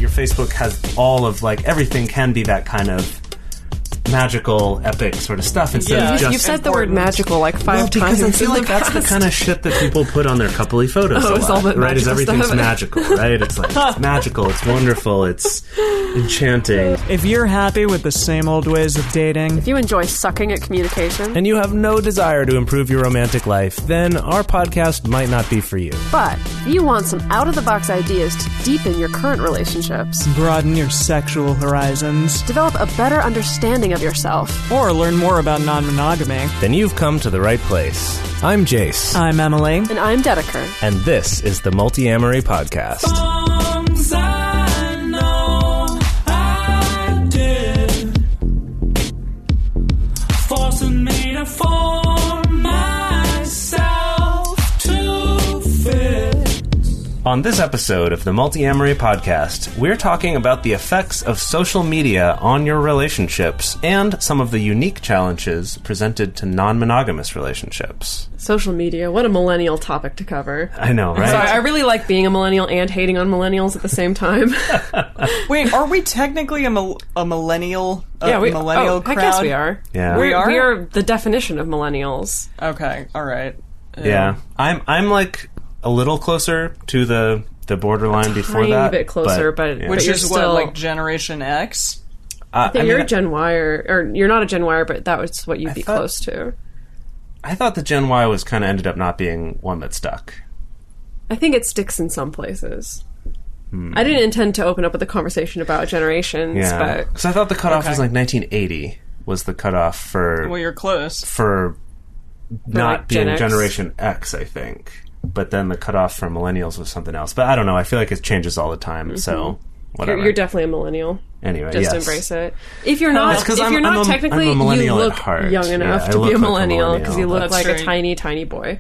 your Facebook has all of, like, everything can be that kind of magical, epic sort of stuff instead of just... You've said the word magical like 5 times. I feel like that's the kind of shit that people put on their coupley photos a lot, right? Is everything's magical, right? It's like, it's magical, it's wonderful, it's enchanting. If you're happy with the same old ways of dating, If you enjoy sucking at communication, and you have no desire to improve your romantic life, then our podcast might not be for you. but if you want some out-of-the-box ideas to deepen your current relationships, broaden your sexual horizons, develop a better understanding of yourself, or learn more about non-monogamy, Then you've come to the right place. I'm Jase, I'm Emily. and I'm Dedeker. and this is the Multiamory Podcast. Songs I know I did, forcing me to form myself to fit. On this episode of the Multiamory Podcast, we're talking about the effects of social media on your relationships and some of the unique challenges presented to non-monogamous relationships. Social media, what a millennial topic to cover. I know, right? Sorry, I really like being a millennial and hating on millennials at the same time. Wait, are we technically a millennial? Millennial crowd? I guess we are. Yeah. We are? We are the definition of millennials. Okay, all right. Yeah. I'm like a little closer to the borderline before Tiny that. bit closer, but yeah. Which you're is still, what, like Generation X? I think I you're mean, a Gen Y, or you're not a Gen Y, but that was what you'd be thought- close to. I thought the Gen Y was kind of ended up not being one that stuck. I think it sticks in some places. I didn't intend to open up with a conversation about generations, Yeah. but Because I thought the cutoff Okay. was like 1980 was the cutoff for Well, you're close. for not like, being Gen X. Generation X, I think. But then the cutoff for millennials was something else. But I don't know. I feel like it changes all the time. So whatever. you're definitely a millennial. Anyway, Just yes. embrace it. If you're not, That's 'cause if you're I'm not a technically, I'm a you millennial at look heart. young enough Yeah, I to look be a like a millennial because you look That's like a true. tiny, tiny boy.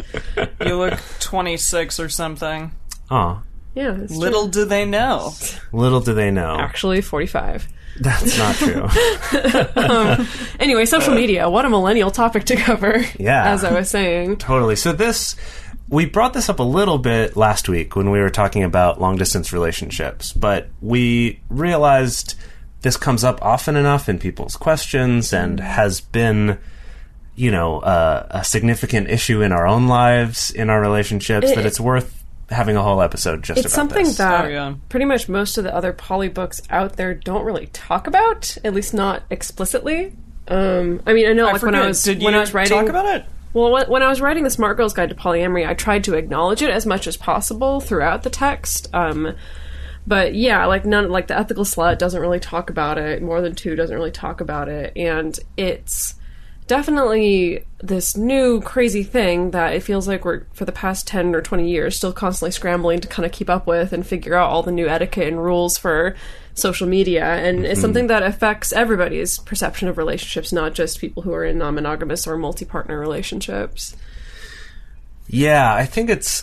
You look 26 or something. Aw, Yeah, it's Little do they know. little do they know. actually 45. That's not true. Anyway, social media. What a millennial topic to cover. Yeah. as I was saying. Totally. So we brought this up a little bit last week when we were talking about long-distance relationships, but we realized this comes up often enough in people's questions and has been, a significant issue in our own lives, in our relationships, that it's worth having a whole episode just It's about something this. that Oh, yeah. pretty much most of the other poly books out there don't really talk about, at least not explicitly. I mean, I know, like when I was Did when you I was writing, talk about it? well, when I was writing the Smart Girl's Guide to Polyamory, I tried to acknowledge it as much as possible throughout the text. But yeah, like the Ethical Slut doesn't really talk about it. More Than Two doesn't really talk about it, and it's definitely this new crazy thing that it feels like we're, for the past 10 or 20 years, still constantly scrambling to kind of keep up with and figure out all the new etiquette and rules for social media. And it's something that affects everybody's perception of relationships, not just people who are in non-monogamous or multi-partner relationships. Yeah, I think it's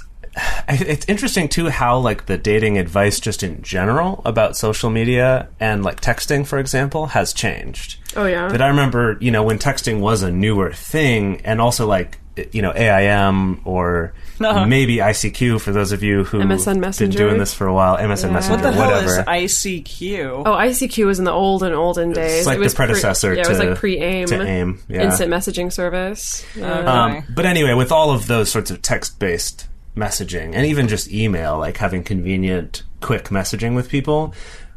interesting too how like the dating advice just in general about social media and like texting, for example, has changed. Oh yeah. That I remember, when texting was a newer thing, and also like AIM or maybe ICQ for those of you who MSN been Messenger. doing this for a while. MSN Yeah. Messenger, What the hell whatever. is ICQ? Oh, ICQ was in the olden days. It's like it was the predecessor it was like pre-AIM. to AIM. Yeah. Instant messaging service. Okay. But anyway, with all of those sorts of text-based messaging, and even just email, like having convenient, quick messaging with people,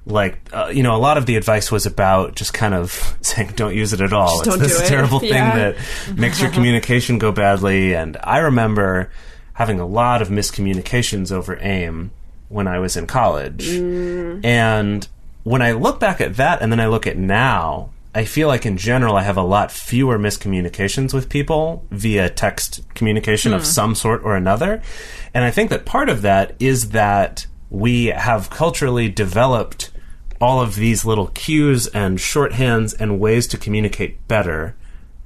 like, a lot of the advice was about just kind of saying, don't use it at all. Just It's don't this do it. terrible thing Yeah. that makes your communication go badly. And I remember having a lot of miscommunications over AIM when I was in college. And when I look back at that and then I look at now, I feel like in general I have a lot fewer miscommunications with people via text communication of some sort or another. And I think that part of that is that we have culturally developed all of these little cues and shorthands and ways to communicate better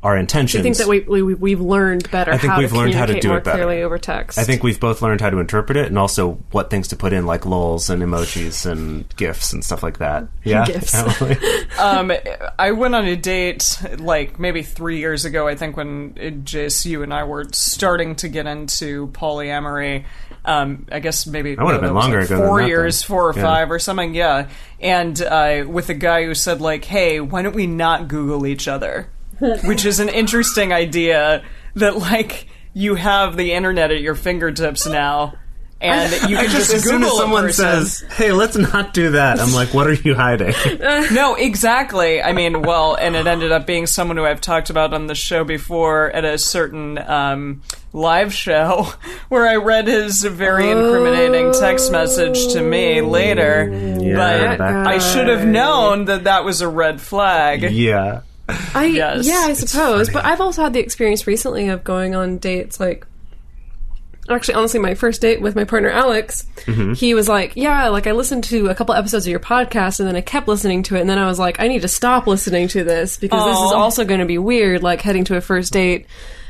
our intentions. I think that we've learned better. I think we've learned how to do it better. Clearly over text. I think we've both learned how to interpret it, and also what things to put in, like lols and emojis and GIFs and stuff like that. Yeah, GIFs. I went on a date like maybe 3 years ago, I think, when Jase, you and I were starting to get into polyamory. I guess maybe I would have been longer ago. 4 years, 4 or 5 or something. Yeah, and with a guy who said like, "Hey, why don't we not Google each other?" Which is an interesting idea that like you have the internet at your fingertips now. And you can just as soon Google as someone a person. says, "Hey, let's not do that," I'm like, "What are you hiding?" No, exactly. I mean, well, and it ended up being someone who I've talked about on the show before at a certain live show where I read his very incriminating text message to me later. Yeah, but I should have known that was a red flag. Yeah. Yes. Yeah, I suppose. But I've also had the experience recently of going on dates, like, actually, honestly, my first date with my partner, Alex, he was like, yeah, like, I listened to a couple episodes of your podcast, and then I kept listening to it, and then I was like, I need to stop listening to this, because this is also going to be weird, like, heading to a first date,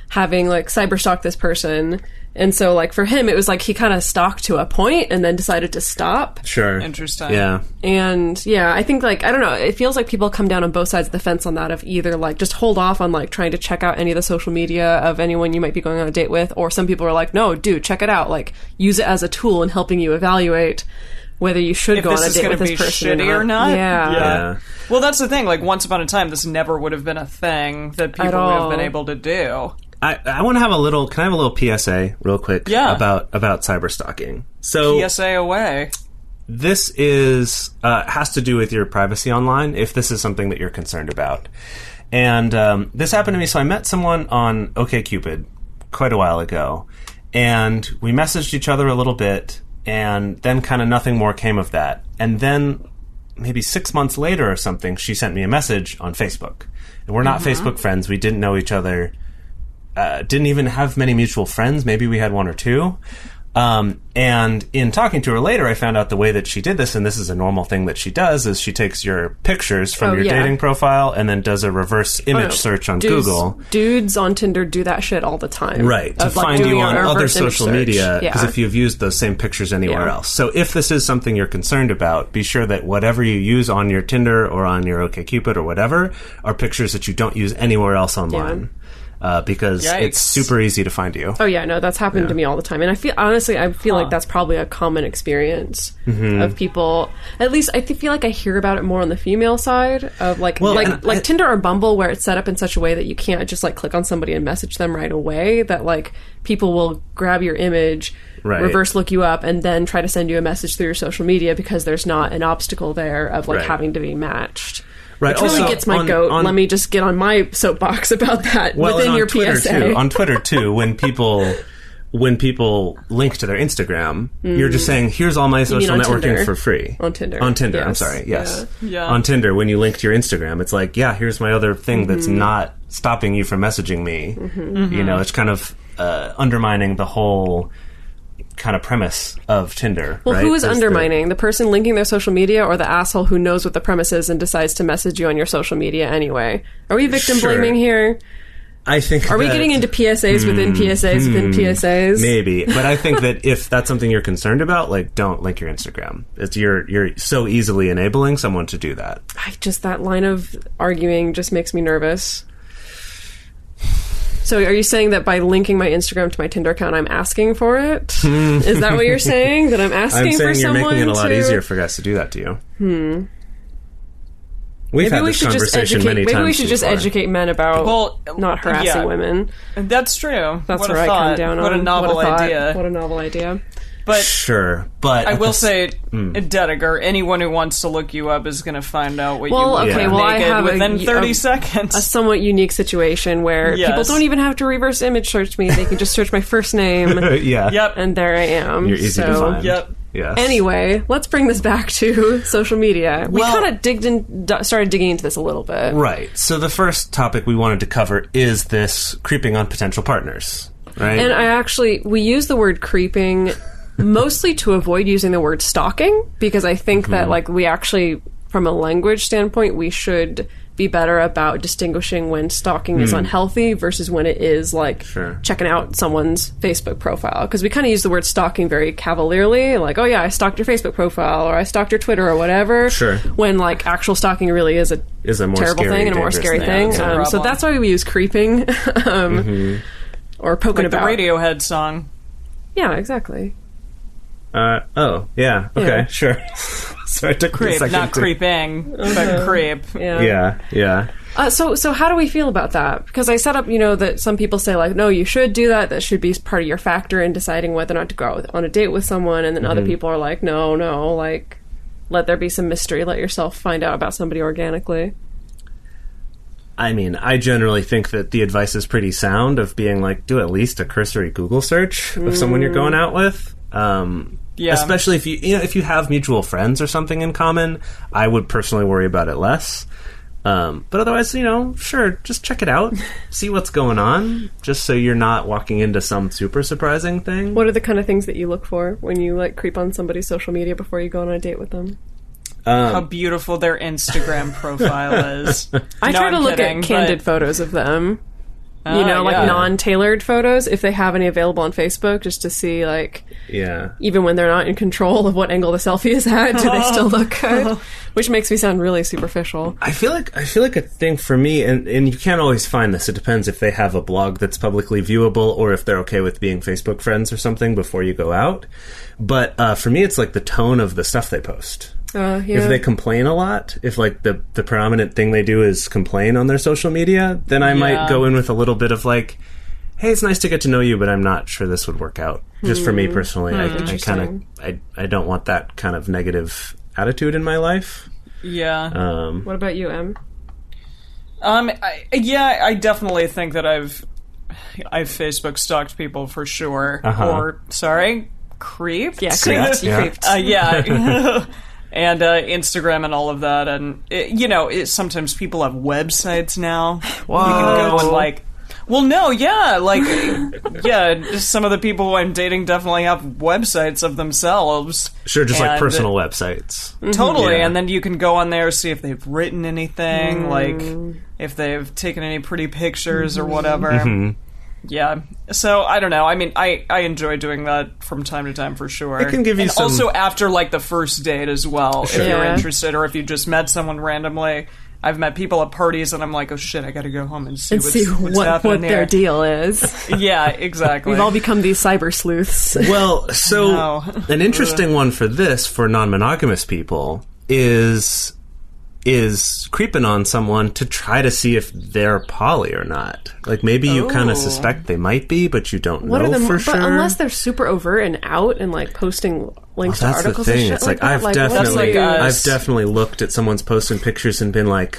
having, like, cyberstalked this person. And so, like, for him, it was like he kind of stalked to a point and then decided to stop. Sure. Interesting. Yeah. And, yeah, I think, like, I don't know, it feels like people come down on both sides of the fence on that, of either, like, just hold off on, like, trying to check out any of the social media of anyone you might be going on a date with, or some people are like, no, dude, check it out, like, use it as a tool in helping you evaluate whether you should If go on this a is date gonna with this be person shitty or not? Yeah. Well, that's the thing. Like, once upon a time, this never would have been a thing that people would have been able to do. I want to have a little. Can I have a little PSA real quick? Yeah. About cyber stalking. So PSA away. this is has to do with your privacy online. If this is something that you're concerned about, and this happened to me. So I met someone on OkCupid quite a while ago, and we messaged each other a little bit, and then kind of nothing more came of that. And then maybe 6 months later or something, she sent me a message on Facebook, and we're not Facebook friends. We didn't know each other. Didn't even have many mutual friends. Maybe we had one or two. And in talking to her later, I found out the way that she did this, and this is a normal thing that she does, is she takes your pictures from your dating profile and then does a reverse image search on Google. Dudes on Tinder do that shit all the time. Right, to find you on other social media, because if you've used those same pictures anywhere else. So if this is something you're concerned about, be sure that whatever you use on your Tinder or on your OkCupid or whatever are pictures that you don't use anywhere else online. Because it's super easy to find you. Oh yeah, no, that's happened to me all the time, and I feel like that's probably a common experience of people. At least I feel like I hear about it more on the female side of like Tinder or Bumble, where it's set up in such a way that you can't just like click on somebody and message them right away. That like people will grab your image, reverse look you up, and then try to send you a message through your social media because there's not an obstacle there of like having to be matched. Right. Which really gets my goat. Let me just get on my soapbox about that within your Twitter PSA. Too, on Twitter, too, when people link to their Instagram, you're just saying, here's all my social networking Tinder? for free. On Tinder. On Tinder, yes. I'm sorry, yes. Yeah. On Tinder, when you link to your Instagram, it's like, yeah, here's my other thing that's not stopping you from messaging me. You know, it's kind of undermining the whole kind of premise of Tinder. Well, right? who is undermining? The person linking their social media, or the asshole who knows what the premise is and decides to message you on your social media anyway? Are we victim blaming here? I think. Are we getting into PSAs within PSAs within PSAs? Maybe, but I think that if that's something you're concerned about, like, don't link your Instagram. It's you're so easily enabling someone to do that. That line of arguing just makes me nervous. So are you saying that by linking my Instagram to my Tinder account, I'm asking for it? Is that what you're saying? That I'm asking for someone to... I'm saying you're making it a lot easier for guys to do that to you. We've had this conversation many times. Maybe we should just educate men about not harassing women. That's true. That's what where I come down on. What a novel idea. What a novel idea. But sure, but I will say, Dedeker, anyone who wants to look you up is going to find out what you look like naked I have within 30 seconds. A somewhat unique situation where people don't even have to reverse image search me. They can just search my first name. And there I am. You're easy to find. Yes. Anyway, let's bring this back to social media. We kind of started digging into this a little bit. Right. So the first topic we wanted to cover is this creeping on potential partners. Right. And we use the word creeping mostly to avoid using the word stalking, because I think that like we actually, from a language standpoint, we should be better about distinguishing when stalking is unhealthy versus when it is like checking out someone's Facebook profile. Because we kind of use the word stalking very cavalierly, like, oh yeah, I stalked your Facebook profile, or I stalked your Twitter, or whatever. Sure. When like actual stalking really is a more terrible scary, thing and a more scary thing. So that's why we use creeping, or poking like about. the Radiohead song. Yeah, exactly. Oh, yeah. Okay, Yeah. sure. Sorry, it took me a Creep, second not to- creeping, but creep. Yeah. So how do we feel about that? Because I set up, that some people say, like, no, you should do that. That should be part of your factor in deciding whether or not to go out on a date with someone. And then other people are like, no, like, let there be some mystery. Let yourself find out about somebody organically. I mean, I generally think that the advice is pretty sound of being like, do at least a cursory Google search of someone you're going out with. Yeah. Especially if you have mutual friends or something in common, I would personally worry about it less. But otherwise, sure, just check it out, see what's going on, just so you're not walking into some super surprising thing. What are the kind of things that you look for when you like creep on somebody's social media before you go on a date with them? How beautiful their Instagram profile is. I try to I'm look kidding, at candid but- photos of them. yeah. Non-tailored photos, if they have any available on Facebook, just to see, like, Yeah. even when they're not in control of what angle the selfie is at, do they still look good? Which makes me sound really superficial. I feel like a thing for me, and you can't always find this. It depends if they have a blog that's publicly viewable or if they're okay with being Facebook friends or something before you go out. But for me, it's like the tone of the stuff they post. Yeah. If they complain a lot, if like the predominant thing they do is complain on their social media, then I might go in with a little bit of like, hey, it's nice to get to know you, but I'm not sure this would work out. Just for me personally, I don't want that kind of negative attitude in my life. Yeah. What about you, Em? I definitely think that I've Facebook stalked people for sure. Or, creeped? Yeah, creeped. You creeped. Yeah. And Instagram and all of that. And, sometimes people have websites now. What? You can go and, like... Well, no, yeah, like, some of the people who I'm dating definitely have websites of themselves. Sure, just like And- personal websites. Totally, Yeah. and then you can go on there, see if they've written anything, like, if they've taken any pretty pictures or whatever. Yeah, so I don't know. I mean, I enjoy doing that from time to time for sure. It can give you and some... also after like the first date as well, Sure. if you're Yeah. interested, or if you just met someone randomly. I've met people at parties, and I'm like, oh shit, I got to go home and see what's what happening their there. deal is. Yeah, exactly. We've all become these cyber sleuths. Well, so No. an interesting one for non-monogamous people is creeping on someone to try to see if they're poly or not. Like maybe you kind of suspect they might be, but you don't know for sure. But unless they're super overt and out and like posting links to That's the articles and thing. shit It's like like that, I've like us. definitely looked at someone's posting pictures and been like,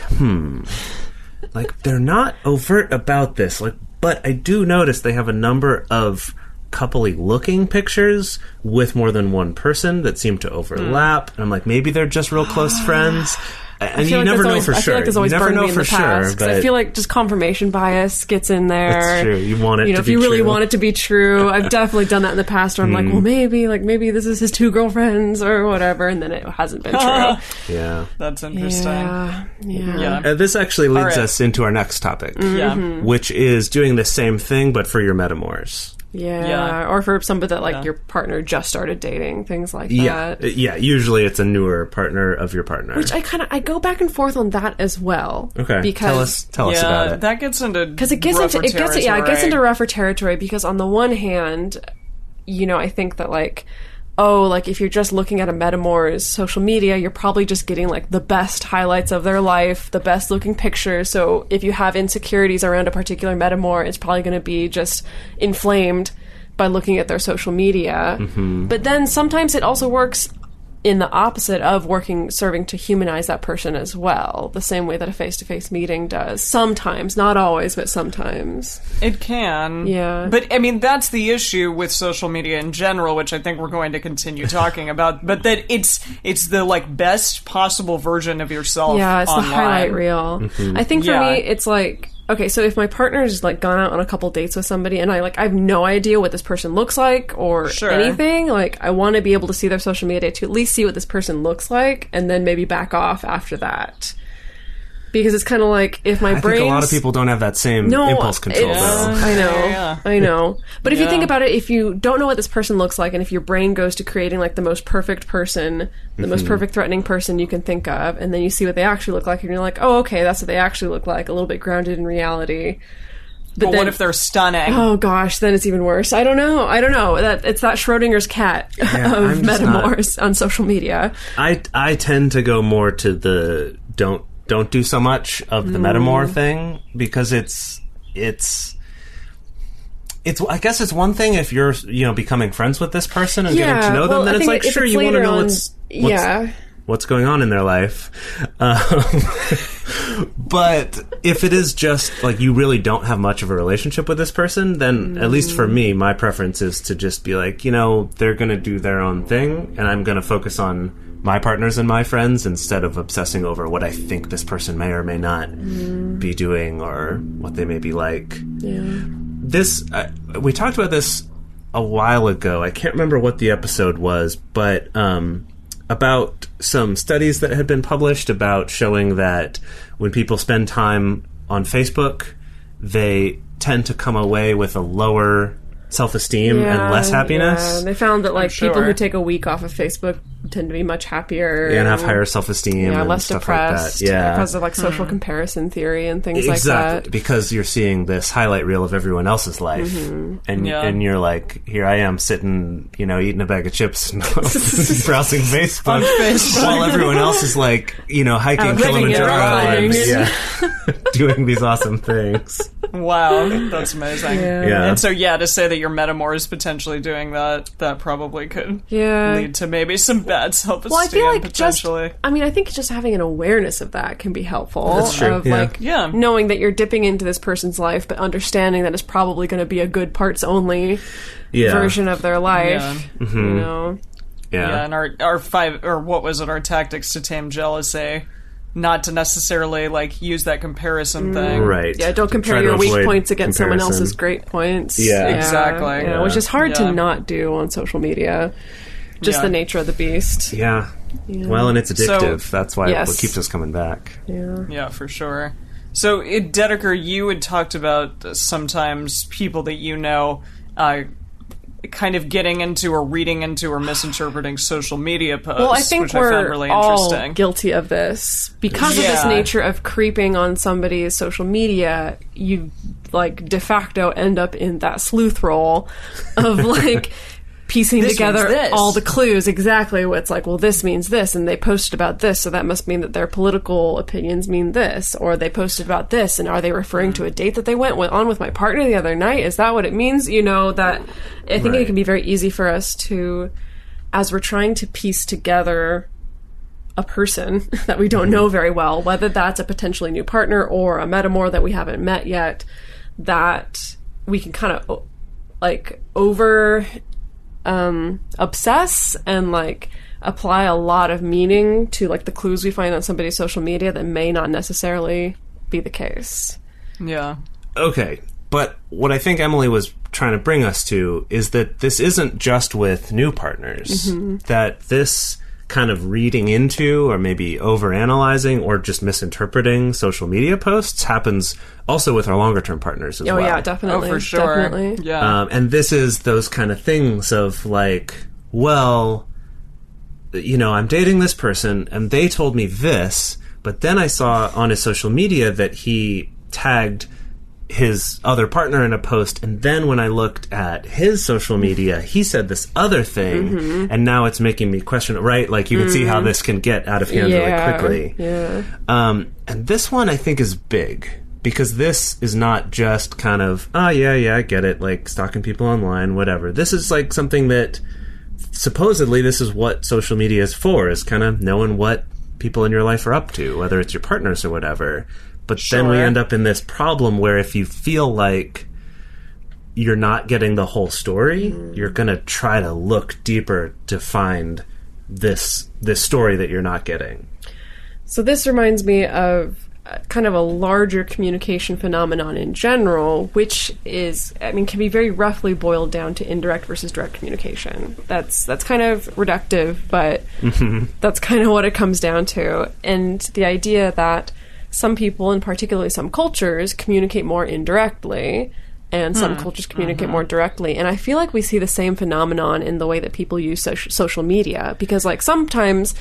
like they're not overt about this. Like, but I do notice they have a number of coupley looking pictures with more than one person that seem to overlap. And I'm like, maybe they're just real close friends. And you never know for I feel sure. like there's always You never burned know me in for the past. sure. 'Cause I But feel like just confirmation bias gets in there. that's true. You want it to if be you really true. want it to be true. I've definitely done that in the past where I'm like, well, maybe this is his 2 girlfriends or whatever, and then it hasn't been true. Yeah. That's interesting. Yeah. This actually leads right. us into our next topic, Yeah. which is doing the same thing but for your metamors. Yeah, or for somebody that like your partner just started dating, things like Yeah, that. yeah. Usually, it's a newer partner of your partner. Which I go back and forth on that as well. Okay, because tell us about it. That gets into because it gets into rougher territory. Because on the one hand, I think that like if you're just looking at a metamor's social media, you're probably just getting like the best highlights of their life, the best looking pictures. So if you have insecurities around a particular metamor, it's probably going to be just inflamed by looking at their social media. But then sometimes it also works in the opposite of serving to humanize that person as well, the same way that a face-to-face meeting does. Sometimes, not always, but sometimes. It can. Yeah. But, I mean, that's the issue with social media in general, which I think we're going to continue talking about, but that it's the, like, best possible version of yourself Yeah, it's online. the highlight reel. I think for Yeah. me, it's like, okay, so if my partner's like gone out on a couple dates with somebody and I have no idea what this person looks like or Sure. anything, like I want to be able to see their social media to at least see what this person looks like and then maybe back off after that. Because it's kind of like, if my I brain... think a lot of people don't have that same impulse control, though. I know. But if you think about it, if you don't know what this person looks like, and if your brain goes to creating like the most perfect person, the most perfect threatening person you can think of, and then you see what they actually look like, and you're like, oh, okay, that's what they actually look like, a little bit grounded in reality. But what if they're stunning? Oh gosh, then it's even worse. I don't know. It's that Schrodinger's cat of metamors on social media. I tend to go more to the don't do so much of the metamor thing, because it's I guess it's one thing if you're becoming friends with this person and getting to know them, then it's like, sure, you want to know what's going on in their life. But if it is just like you really don't have much of a relationship with this person, then at least for me, my preference is to just be like, they're going to do their own thing, and I'm going to focus on my partners and my friends instead of obsessing over what I think this person may or may not be doing or what they may be like. Yeah. We talked about this a while ago. I can't remember what the episode was, but about some studies that had been published about showing that when people spend time on Facebook, they tend to come away with a lower self-esteem and less happiness. Yeah. They found that people who take a week off of Facebook tend to be much happier and have higher self-esteem and less stuff depressed like that. because of social comparison theory and things like that. Because you're seeing this highlight reel of everyone else's life, and you're like, here I am sitting, eating a bag of chips and browsing Facebook, while everyone else is like, hiking Kilimanjaro and doing these awesome things. Wow, that's amazing. Yeah. And so, to say that your metamor is potentially doing that probably could lead to maybe some bad self-esteem. Well, I feel like potentially. I think just having an awareness of that can be helpful. That's true. Of knowing that you're dipping into this person's life, but understanding that it's probably going to be a good parts only version of their life. Yeah. Yeah, and our five, or what was it? Our tactics to tame jealousy. Not to necessarily use that comparison thing, right? Yeah, don't compare your weak points against someone else's great points. Yeah, exactly. Yeah, which is hard to not do on social media. Just the nature of the beast. Yeah. Well, and it's addictive. That's why it keeps us coming back. Yeah, for sure. So, Dedeker, you had talked about sometimes people that kind of getting into or reading into or misinterpreting social media posts. Well, I think which we're I found really all interesting. guilty of this. Because of this nature of creeping on somebody's social media, you, de facto end up in that sleuth role of, piecing together all the clues. Exactly. It's like, well, this means this, and they posted about this, so that must mean that their political opinions mean this, or they posted about this, and are they referring to a date that they went on with my partner the other night? Is that what it means? That I think it can be very easy for us to, as we're trying to piece together a person that we don't know very well, whether that's a potentially new partner or a metamor that we haven't met yet, that we can kind of obsess and apply a lot of meaning to the clues we find on somebody's social media that may not necessarily be the case. Yeah. Okay, but what I think Emily was trying to bring us to is that this isn't just with new partners. That this kind of reading into or maybe overanalyzing or just misinterpreting social media posts happens also with our longer term partners as well. Oh yeah, definitely. Oh, for sure. Definitely. Yeah. And this is those kind of things of I'm dating this person and they told me this, but then I saw on his social media that he tagged his other partner in a post, and then when I looked at his social media, he said this other thing, and now it's making me question it, right? You can see how this can get out of hand really quickly. Yeah. And this one I think is big, because this is not just kind of, I get it, stalking people online, whatever. This is something that supposedly this is what social media is for, is kind of knowing what people in your life are up to, whether it's your partners or whatever. But then we end up in this problem where if you feel like you're not getting the whole story, you're going to try to look deeper to find this story that you're not getting. So this reminds me of kind of a larger communication phenomenon in general, which is, can be very roughly boiled down to indirect versus direct communication. That's kind of reductive, but that's kind of what it comes down to. And the idea that some people, and particularly some cultures, communicate more indirectly, and some cultures communicate more directly. And I feel like we see the same phenomenon in the way that people use social media, because like sometimes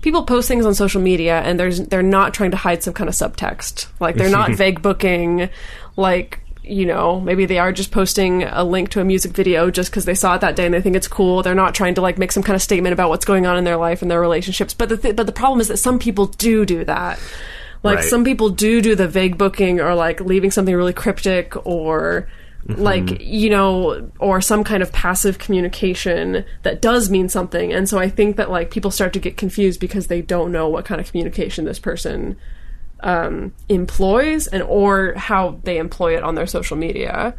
people post things on social media and they're not trying to hide some kind of subtext. Like they're not vague booking, like, you know, maybe they are just posting a link to a music video just because they saw it that day and they think it's cool. They're not trying to like make some kind of statement about what's going on in their life and their relationships. But the problem is that some people do that. Like some people do the vague booking, or like leaving something really cryptic, or like, you know, or some kind of passive communication that does mean something. And so I think that like people start to get confused because they don't know what kind of communication this person employs, and or how they employ it on their social media.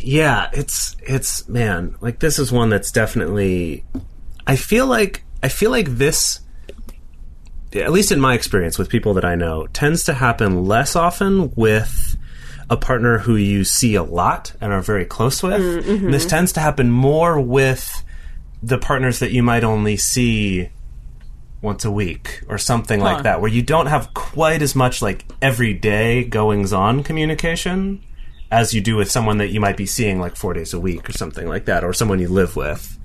Yeah, it's man, like this is one that's definitely, I feel like this, at least in my experience with people that I know, tends to happen less often with a partner who you see a lot and are very close with. And this tends to happen more with the partners that you might only see once a week or something like that, where you don't have quite as much like everyday goings-on communication as you do with someone that you might be seeing like 4 days a week or something like that, or someone you live with.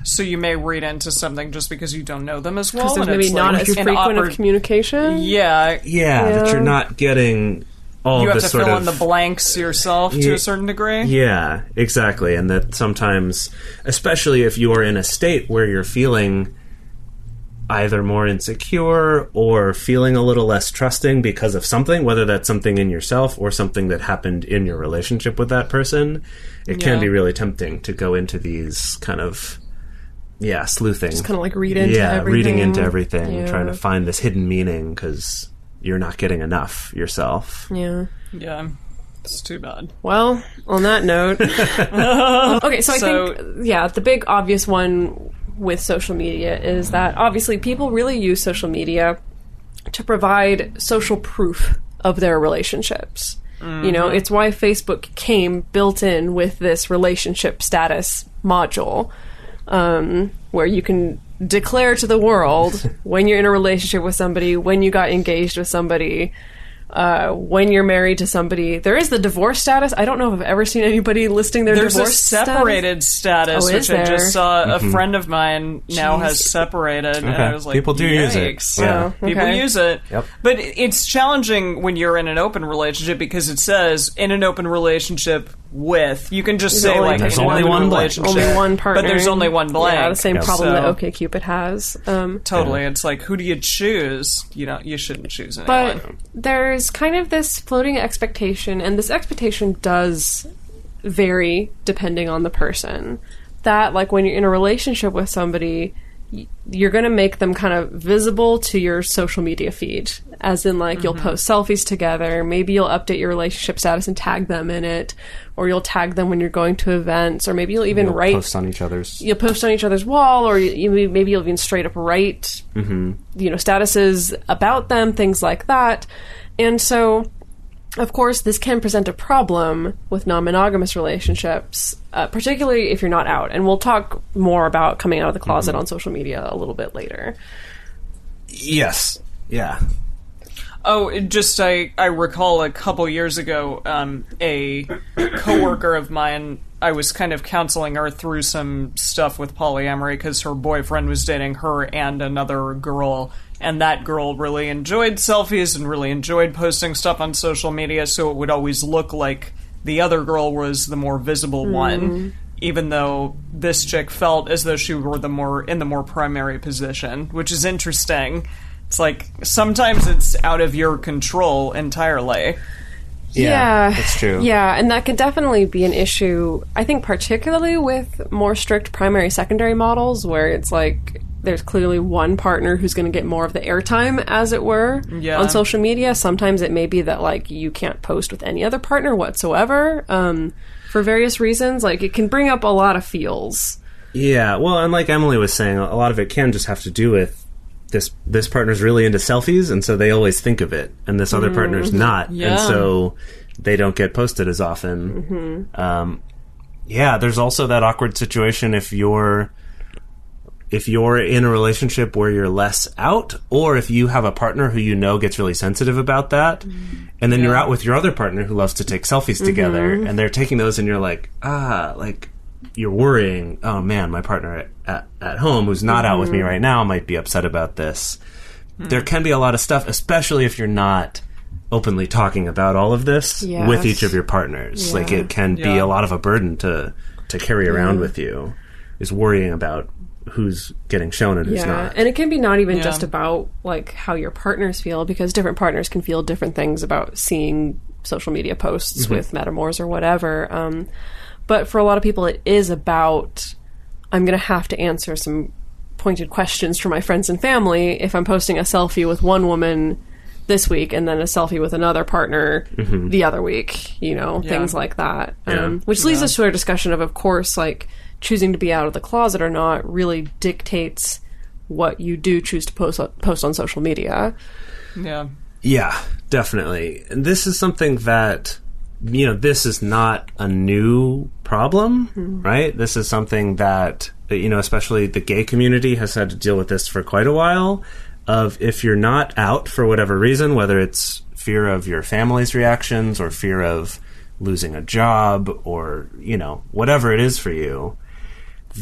So you may read into something just because you don't know them as well. Because there's and maybe it's not like as frequent of communication. Yeah, that you're not getting all you of have the to sort fill of in the blanks yourself to a certain degree. Yeah, exactly. And that sometimes, especially if you're in a state where you're feeling either more insecure or feeling a little less trusting because of something, whether that's something in yourself or something that happened in your relationship with that person, it can be really tempting to go into these kind of sleuthing. Just kind of like read into everything. Reading into everything, Yeah. trying to find this hidden meaning because you're not getting enough yourself. Yeah. Yeah. It's too bad. Well, on that note. Okay, so I think, the big obvious one with social media is that obviously people really use social media to provide social proof of their relationships. You know, it's why Facebook came built in with this relationship status module, where you can declare to the world when you're in a relationship with somebody, when you got engaged with somebody, when you're married to somebody. There is the divorce status. I don't know if I've ever seen anybody listing their There's divorce a separated status, Oh, which is there? I just saw. A friend of mine now has separated, and I was like, People do use it. yikes. Yeah. People Okay. use it. Yep. But it's challenging when you're in an open relationship because it says in an open relationship with. You can just say like there's in an only open one blank. relationship, Only one partner. but there's only one blank. Yeah, the same problem that So- OkCupid has. Totally, it's like who do you choose? You shouldn't choose anyone. But there's kind of this floating expectation, and this expectation does vary depending on the person. That, like, when you're in a relationship with somebody, you're going to make them kind of visible to your social media feed. As in, like, you'll post selfies together, maybe you'll update your relationship status and tag them in it, or you'll tag them when you're going to events, or maybe you'll even write... post on each other's... You'll post on each other's wall, or maybe you'll even straight up write, statuses about them, things like that. And so, of course, this can present a problem with non-monogamous relationships, particularly if you're not out. And we'll talk more about coming out of the closet on social media a little bit later. Yes. Yeah. Oh, just I recall a couple years ago, a coworker of mine, I was kind of counseling her through some stuff with polyamory because her boyfriend was dating her and another girl, and that girl really enjoyed selfies and really enjoyed posting stuff on social media, so it would always look like the other girl was the more visible one, even though this chick felt as though she were in the more primary position, which is interesting. It's like, sometimes it's out of your control entirely. Yeah, that's true. Yeah, and that could definitely be an issue, I think, particularly with more strict primary-secondary models, where it's like there's clearly one partner who's going to get more of the airtime, as it were, on social media. Sometimes it may be that, like, you can't post with any other partner whatsoever, for various reasons. Like, it can bring up a lot of feels. Yeah, well, and like Emily was saying, a lot of it can just have to do with this partner's really into selfies, and so they always think of it, and this other partner's not, Yeah. and so they don't get posted as often. There's also that awkward situation if you're if you're in a relationship where you're less out, or if you have a partner who you know gets really sensitive about that, and then you're out with your other partner who loves to take selfies together, and they're taking those, and you're like, you're worrying, oh man, my partner at home who's not out with me right now might be upset about this. There can be a lot of stuff, especially if you're not openly talking about all of this with each of your partners. Yeah. Like, it can be a lot of a burden to carry around with you, is worrying about who's getting shown and who's not. And it can be not even just about like how your partners feel, because different partners can feel different things about seeing social media posts with metamors or whatever. But for a lot of people, it is about, I'm going to have to answer some pointed questions for my friends and family if I'm posting a selfie with one woman this week and then a selfie with another partner the other week, things like that. Which leads us to our discussion of course, like, choosing to be out of the closet or not really dictates what you do choose to post on social media. Yeah, definitely. And this is something that, this is not a new problem, right? This is something that, especially the gay community has had to deal with this for quite a while, of if you're not out for whatever reason, whether it's fear of your family's reactions or fear of losing a job or, whatever it is for you,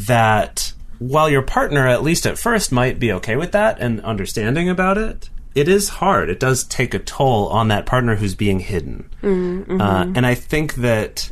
that while your partner, at least at first, might be okay with that and understanding about it, it is hard. It does take a toll on that partner who's being hidden. And I think that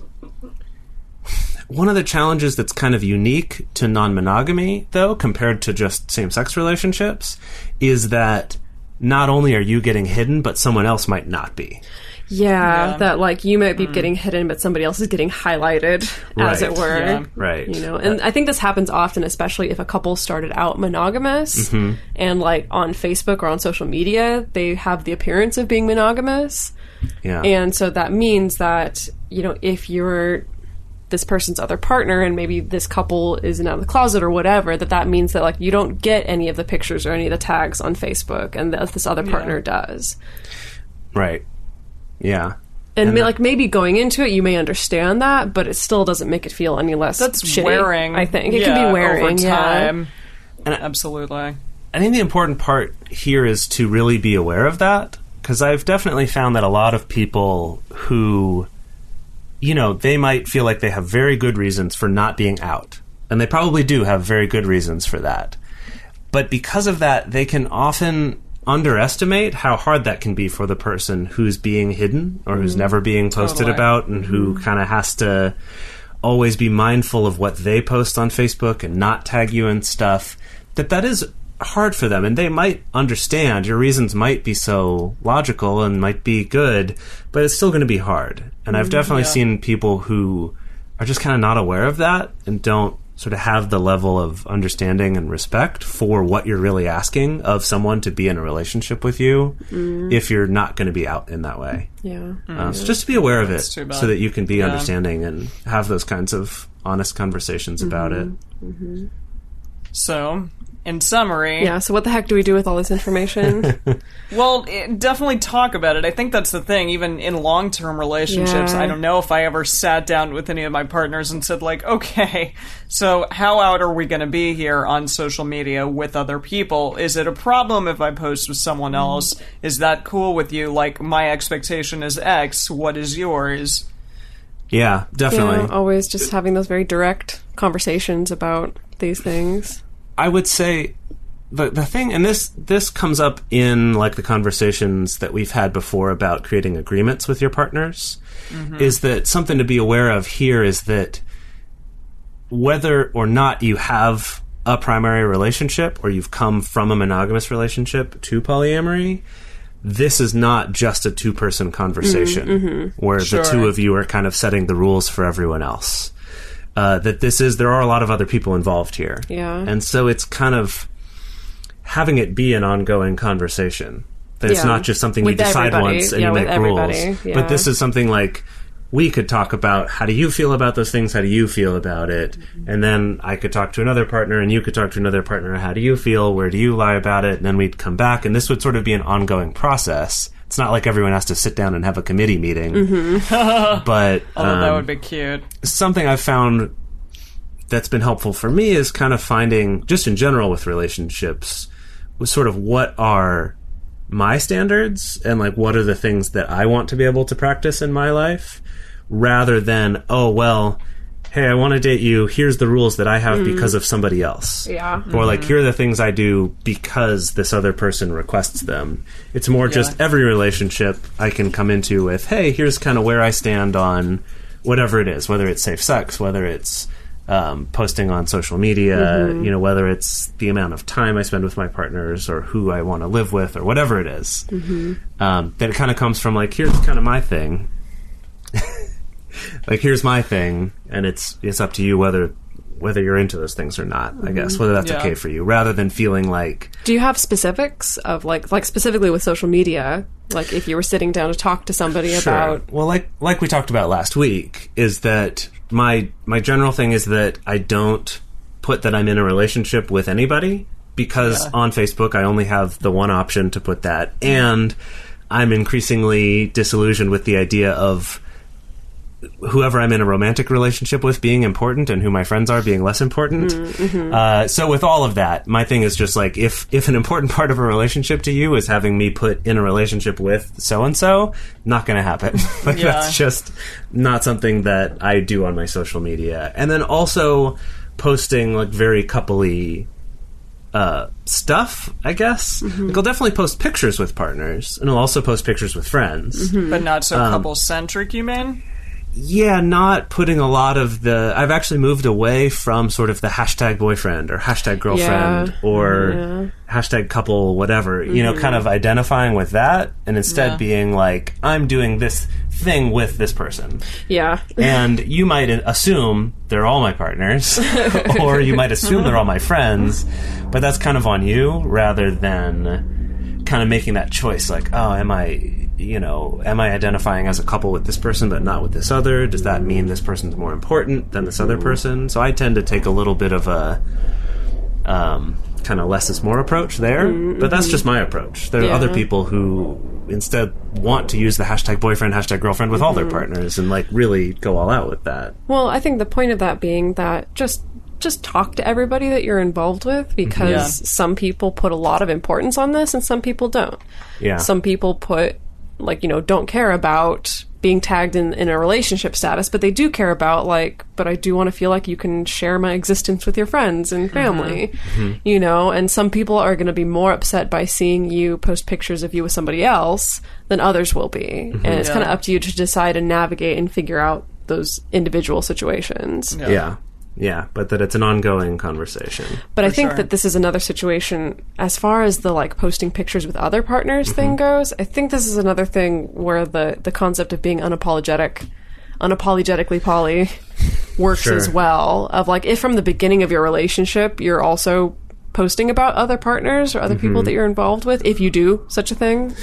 one of the challenges that's kind of unique to non-monogamy, though, compared to just same-sex relationships, is that not only are you getting hidden, but someone else might not be. Yeah, that, like, you might be getting hidden, but somebody else is getting highlighted, as it were. Yeah. Right. And I think this happens often, especially if a couple started out monogamous, and, like, on Facebook or on social media, they have the appearance of being monogamous. Yeah. And so that means that, if you're this person's other partner and maybe this couple isn't out of the closet or whatever, that means that, like, you don't get any of the pictures or any of the tags on Facebook, and that this other partner does. Right. Yeah. And maybe going into it, you may understand that, but it still doesn't make it feel any less shitty, wearing. I think. It can be wearing, over time. And Absolutely. I think the important part here is to really be aware of that, because I've definitely found that a lot of people who, they might feel like they have very good reasons for not being out, and they probably do have very good reasons for that. But because of that, they can often underestimate how hard that can be for the person who's being hidden or who's never being posted about, and who kind of has to always be mindful of what they post on Facebook and not tag you and stuff. That is hard for them, and they might understand your reasons might be so logical and might be good, but it's still going to be hard. And I've definitely seen people who are just kind of not aware of that and don't sort of have the level of understanding and respect for what you're really asking of someone to be in a relationship with you if you're not going to be out in that way. So just to be aware of it so that you can be understanding and have those kinds of honest conversations about it. So, in summary... Yeah, so what the heck do we do with all this information? Well, definitely talk about it. I think that's the thing. Even in long-term relationships, I don't know if I ever sat down with any of my partners and said, like, okay, so how out are we going to be here on social media with other people? Is it a problem if I post with someone else? Is that cool with you? Like, my expectation is X. What is yours? Yeah, definitely. Always just having those very direct conversations about these things. I would say the thing, and this comes up in, like, the conversations that we've had before about creating agreements with your partners, is that something to be aware of here is that whether or not you have a primary relationship or you've come from a monogamous relationship to polyamory, this is not just a two-person conversation where the two of you are kind of setting the rules for everyone else. There are a lot of other people involved here. Yeah. And so it's kind of having it be an ongoing conversation. That it's not just something you decide once and you make rules. Yeah. But this is something like, we could talk about, how do you feel about those things? How do you feel about it? And then I could talk to another partner and you could talk to another partner. How do you feel? Where do you lie about it? And then we'd come back, and this would sort of be an ongoing process. It's not like everyone has to sit down and have a committee meeting. But although that would be cute. Something I've found that's been helpful for me is kind of finding, just in general with relationships, was sort of what are my standards and like what are the things that I want to be able to practice in my life, rather than, oh, well, hey, I want to date you, here's the rules that I have because of somebody else. Yeah. Or like, here are the things I do because this other person requests them. It's more just every relationship I can come into with, hey, here's kind of where I stand on whatever it is, whether it's safe sex, whether it's posting on social media, you know, whether it's the amount of time I spend with my partners or who I want to live with or whatever it is. That it kind of comes from like, here's kind of my thing. Like, here's my thing, and it's up to you whether you're into those things or not, I guess, whether that's okay for you, rather than feeling like... Do you have specifics of, like specifically with social media, like if you were sitting down to talk to somebody about... Well, like we talked about last week, is that my general thing is that I don't put that I'm in a relationship with anybody, because on Facebook I only have the one option to put that, and I'm increasingly disillusioned with the idea of whoever I'm in a romantic relationship with being important and who my friends are being less important. So with all of that, my thing is just like, if an important part of a relationship to you is having me put in a relationship with so-and-so, not going to happen. Like, that's just not something that I do on my social media. And then also posting like very coupley stuff, I guess. Like, I'll definitely post pictures with partners, and I'll also post pictures with friends. But not so couple-centric, you mean? Yeah, not putting a lot of the... I've actually moved away from sort of the hashtag boyfriend or hashtag girlfriend or hashtag couple, whatever, you know, kind of identifying with that, and instead being like, I'm doing this thing with this person. Yeah. And you might assume they're all my partners, or you might assume they're all my friends, but that's kind of on you, rather than kind of making that choice, like, oh, am I identifying as a couple with this person but not with this other? Does that mean this person's more important than this other person? So I tend to take a little bit of a kind of less is more approach there, but that's just my approach. There are other people who instead want to use the hashtag boyfriend, hashtag girlfriend with all their partners and like really go all out with that. Well, I think the point of that being that just talk to everybody that you're involved with, because some people put a lot of importance on this and some people don't. Yeah. Some people put, like, you know, don't care about being tagged in a relationship status, but they do care about, like, but I do want to feel like you can share my existence with your friends and family, you know, and some people are going to be more upset by seeing you post pictures of you with somebody else than others will be. And it's kind of up to you to decide and navigate and figure out those individual situations. Yeah, but that it's an ongoing conversation. But I think that this is another situation, as far as the, like, posting pictures with other partners thing goes, I think this is another thing where the concept of being unapologetically poly works as well. Of, like, if from the beginning of your relationship, you're also posting about other partners or other people that you're involved with, if you do such a thing.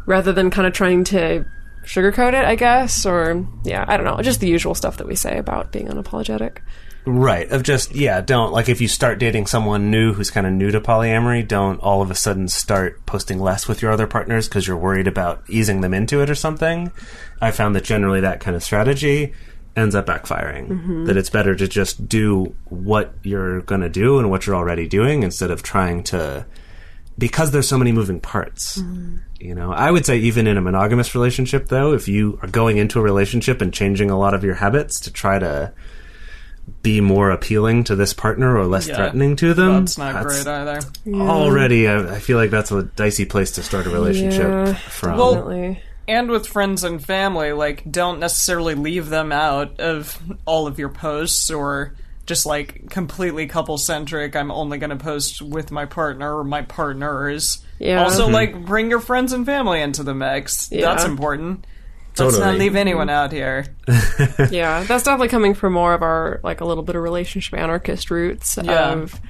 Rather than kind of trying to sugarcoat it, I guess, or I don't know, just the usual stuff that we say about being unapologetic. Right, of just, don't, like, if you start dating someone new who's kind of new to polyamory, don't all of a sudden start posting less with your other partners because you're worried about easing them into it or something. I found that generally that kind of strategy ends up backfiring. That it's better to just do what you're going to do and what you're already doing instead of trying to... Because there's so many moving parts, you know. I would say even in a monogamous relationship, though, if you are going into a relationship and changing a lot of your habits to try to be more appealing to this partner or less threatening to them, that's not great either. Already, I feel like that's a dicey place to start a relationship from. Well, and with friends and family, like, don't necessarily leave them out of all of your posts, or just, like, completely couple-centric, I'm only going to post with my partner or my partners. Also, like, bring your friends and family into the mix. That's important. Let's not leave anyone out here. That's definitely coming from more of our, like, a little bit of relationship anarchist roots of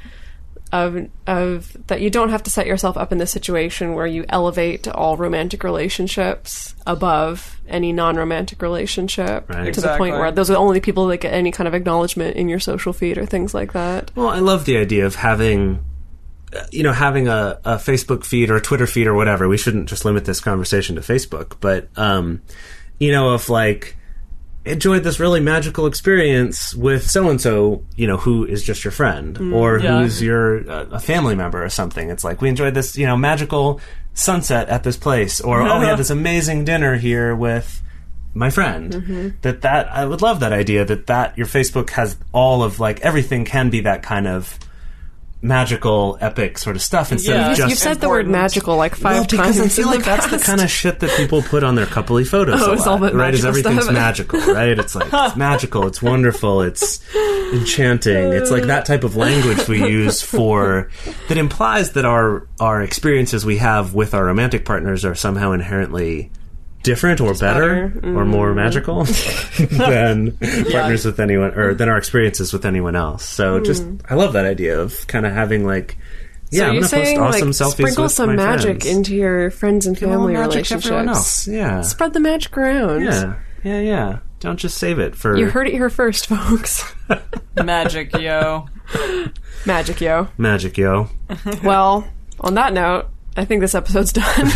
that you don't have to set yourself up in this situation where you elevate all romantic relationships above any non-romantic relationship to the point where those are the only people that get any kind of acknowledgement in your social feed or things like that. Well, I love the idea of having a Facebook feed or a Twitter feed or whatever. We shouldn't just limit this conversation to Facebook, but, if, like, enjoyed this really magical experience with so-and-so, who is just your friend, or who's your a family member or something. It's like, we enjoyed this, magical sunset at this place, or, we had this amazing dinner here with my friend. That I would love that idea that your Facebook has all of, like, everything can be that kind of magical, epic sort of stuff instead of just... You've said the word magical like 5 times. I feel like that's the kind of shit that people put on their coupley photos it's all about right? Is everything's stuff. magical, right? It's like, it's magical, it's wonderful, it's enchanting. It's like that type of language we use that implies that our experiences we have with our romantic partners are somehow inherently different or better or more magical than partners with anyone, or than our experiences with anyone else. So I love that idea of kind of having, like, so I'm you're going to post saying, awesome like, selfies sprinkle with some my magic friends. into your friends and family Magic to relationships. everyone else. Yeah. Spread the magic around. Yeah. Don't just save it for... You heard it here first, folks. Magic, yo. Magic, yo. Magic, yo. Well, on that note, I think this episode's done.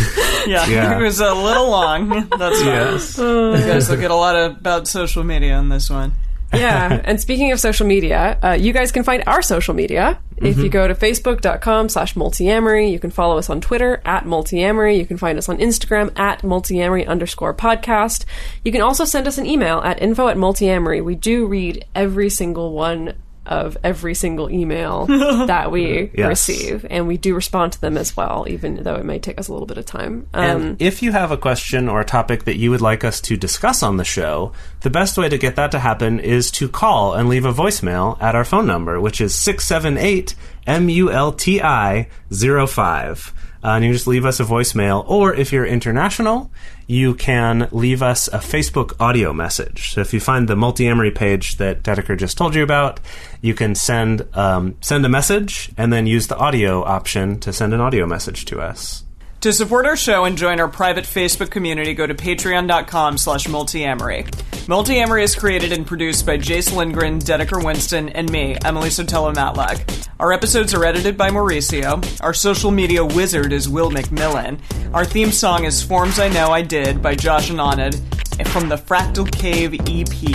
Yeah, it was a little long. That's fine. Yes. You guys will get a lot about social media on this one. Yeah, and speaking of social media, you guys can find our social media. If you go to facebook.com/multiamory, you can follow us on Twitter @multiamory. You can find us on Instagram @multiamory_podcast. You can also send us an email at info@multiamory. We do read every single one of every single email that we receive, and we do respond to them as well, even though it may take us a little bit of time. And if you have a question or a topic that you would like us to discuss on the show, the best way to get that to happen is to call and leave a voicemail at our phone number, which is 678-MULTI-05. And you just leave us a voicemail, or if you're international, you can leave us a Facebook audio message. So if you find the Multiamory page that Dedeker just told you about, you can send a message and then use the audio option to send an audio message to us. To support our show and join our private Facebook community, go to patreon.com/multiamory. Multiamory is created and produced by Jase, Lindgren, Dedeker, Winston, and me, Emily Sotelo Matlack. Our episodes are edited by Mauricio. Our social media wizard is Will McMillan. Our theme song is Forms I Know I Did by Josh and Anand from the Fractal Cave EP.